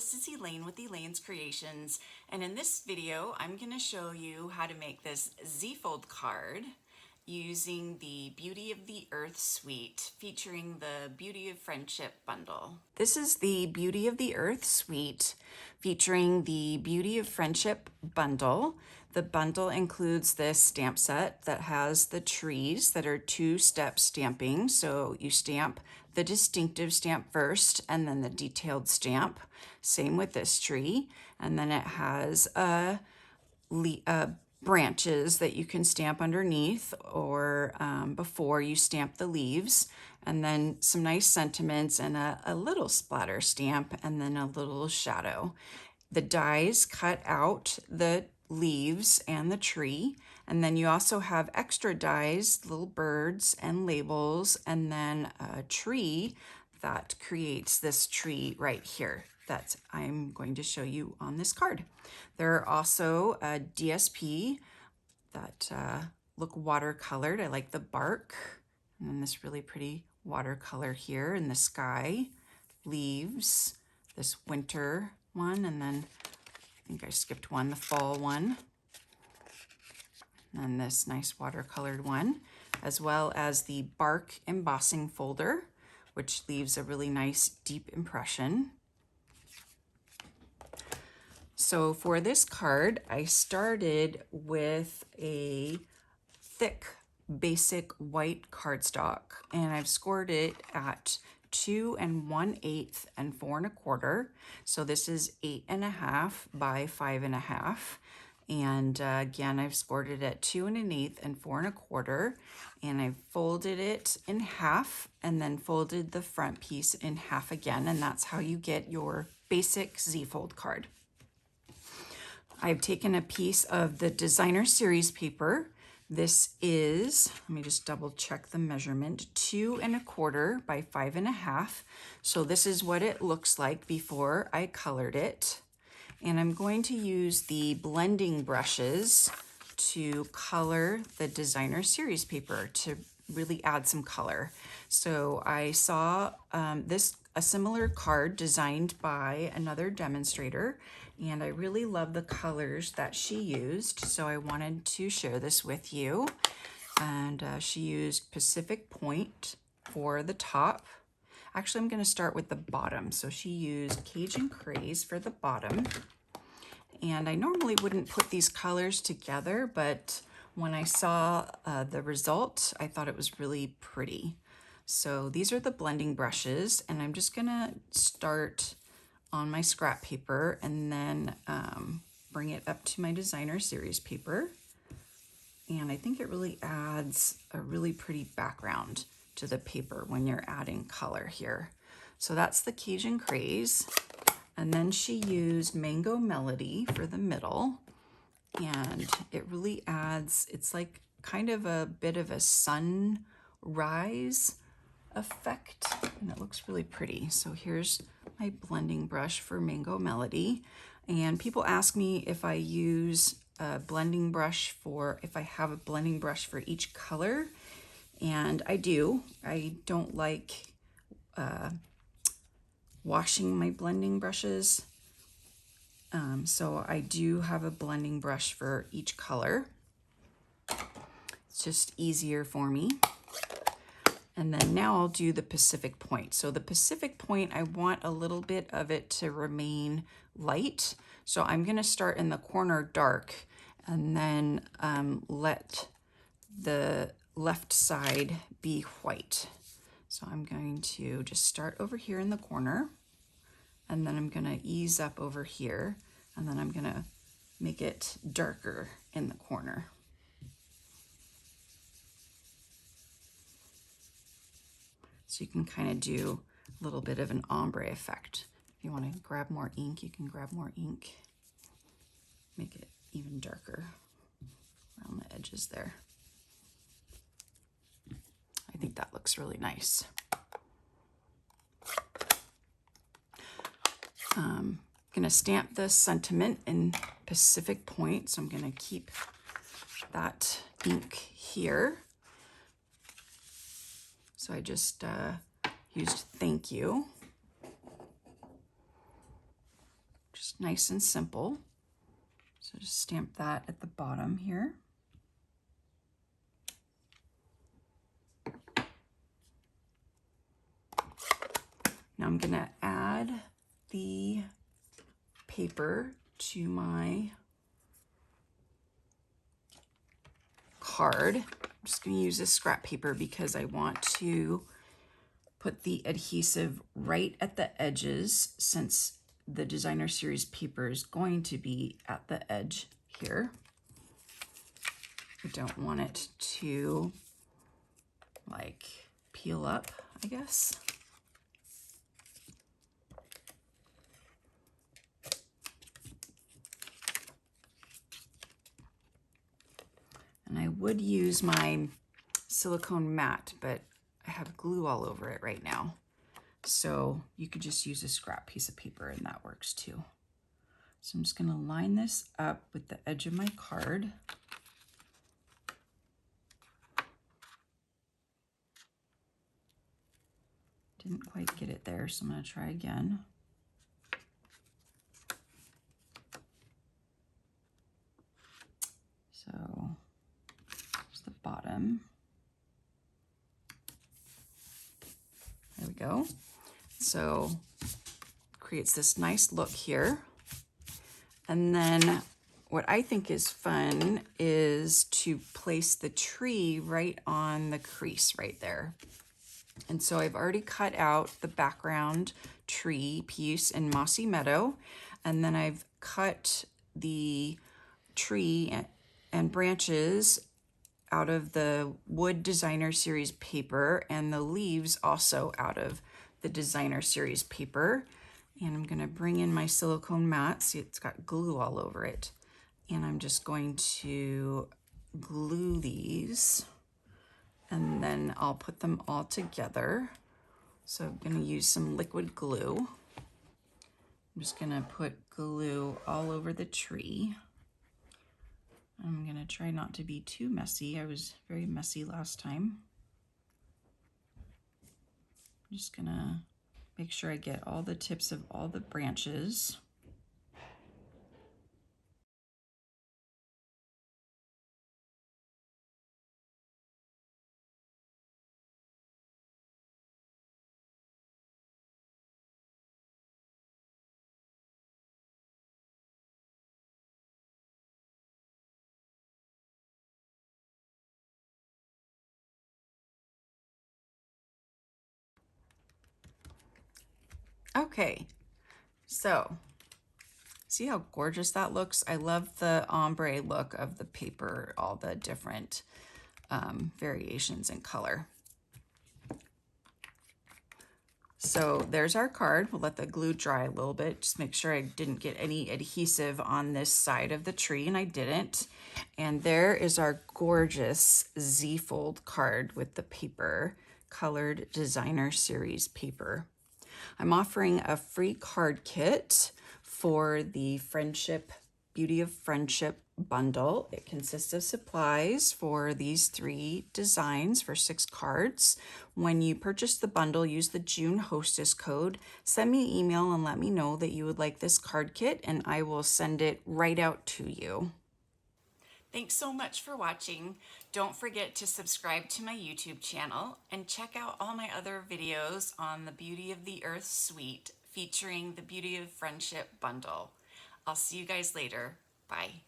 this is Elaine with Elaine's Creations, and in this video I'm going to show you how to make this Z-fold card using the Beauty of the Earth suite featuring the Beauty of Friendship bundle. This is the Beauty of the Earth suite featuring the Beauty of Friendship bundle. The bundle includes this stamp set that has the trees that are two-step stamping. So you stamp the distinctive stamp first and then the detailed stamp. Same with this tree. And then it has branches that you can stamp underneath or before you stamp the leaves, and then some nice sentiments and a little splatter stamp and then a little shadow. The dies cut out the leaves and the tree, and then you also have extra dies, little birds and labels, and then a tree that creates this tree right here that I'm going to show you on this card. There are also a DSP that look watercolored. I like the bark, and then this really pretty watercolor here in the sky, leaves, this winter one, and then I think I skipped one, the fall one, and this nice watercolored one, as well as the bark embossing folder, which leaves a really nice deep impression. So for this card, I started with a thick, basic white cardstock, and I've scored it at 2 1/8 and 4 1/4. So this is 8 1/2 by 5 1/2. And again, I've scored it at 2 1/8 and 4 1/4. And I've folded it in half and then folded the front piece in half again. And that's how you get your basic Z-fold card. I've taken a piece of the designer series paper. This is, let me just double check the measurement, 2 1/4 by 5 1/2. So this is what it looks like before I colored it. And I'm going to use the blending brushes to color the designer series paper to really add some color. So I saw a similar card designed by another demonstrator, and I really love the colors that she used, so I wanted to share this with you. And she used Pacific Point for the top. Actually, I'm going to start with the bottom. So she used Cajun Craze for the bottom. And I normally wouldn't put these colors together, but when I saw the result, I thought it was really pretty. So these are the blending brushes, and I'm just gonna start on my scrap paper and then bring it up to my designer series paper. And I think it really adds a really pretty background to the paper when you're adding color here. So that's the Cajun Craze. And then she used Mango Melody for the middle, and it really adds, it's like kind of a bit of a sunrise effect, and it looks really pretty. So here's my blending brush for Mango Melody. And people ask me if I use a blending brush if I have a blending brush for each color, and I do. I don't like washing my blending brushes. So I do have a blending brush for each color. It's just easier for me. And then now I'll do the Pacific Point. So the Pacific Point, I want a little bit of it to remain light. So I'm gonna start in the corner dark and then let the left side be white. So I'm going to just start over here in the corner, and then I'm gonna ease up over here, and then I'm gonna make it darker in the corner. So you can kind of do a little bit of an ombre effect. If you want to grab more ink, you can grab more ink. Make it even darker around the edges there. I think that looks really nice. I'm going to stamp the sentiment in Pacific Point, so I'm going to keep that ink here. So I just used thank you. nice and simple. So just stamp that at the bottom here. Now I'm gonna add the paper to my card. I'm just gonna use this scrap paper because I want to put the adhesive right at the edges, since the designer series paper is going to be at the edge here. I don't want it to like peel up, I guess. And I would use my silicone mat, but I have glue all over it right now. So you could just use a scrap piece of paper and that works too. So I'm just gonna line this up with the edge of my card. Didn't quite get it there, so I'm gonna try again. So here's the bottom. There we go. So creates this nice look here. And then what I think is fun is to place the tree right on the crease right there. And so I've already cut out the background tree piece in Mossy Meadow, and then I've cut the tree and branches out of the Wood Designer Series paper and the leaves also out of the Designer Series paper. And I'm gonna bring in my silicone mat. See, it's got glue all over it. And I'm just going to glue these, and then I'll put them all together. So I'm gonna use some liquid glue. I'm just gonna put glue all over the tree. I'm gonna try not to be too messy. I was very messy last time. I'm just gonna make sure I get all the tips of all the branches. Okay, so see how gorgeous that looks? I love the ombre look of the paper, all the different variations in color. So there's our card. We'll let the glue dry a little bit. Just make sure I didn't get any adhesive on this side of the tree, and I didn't. And there is our gorgeous Z-fold card with the paper, colored Designer Series paper. I'm offering a free card kit for the Beauty of Friendship bundle. It consists of supplies for these 3 designs for 6 cards. When you purchase the bundle, use the June Hostess code. Send me an email and let me know that you would like this card kit, and I will send it right out to you. Thanks so much for watching. Don't forget to subscribe to my YouTube channel and check out all my other videos on the Beauty of the Earth suite featuring the Beauty of Friendship bundle. I'll see you guys later. Bye.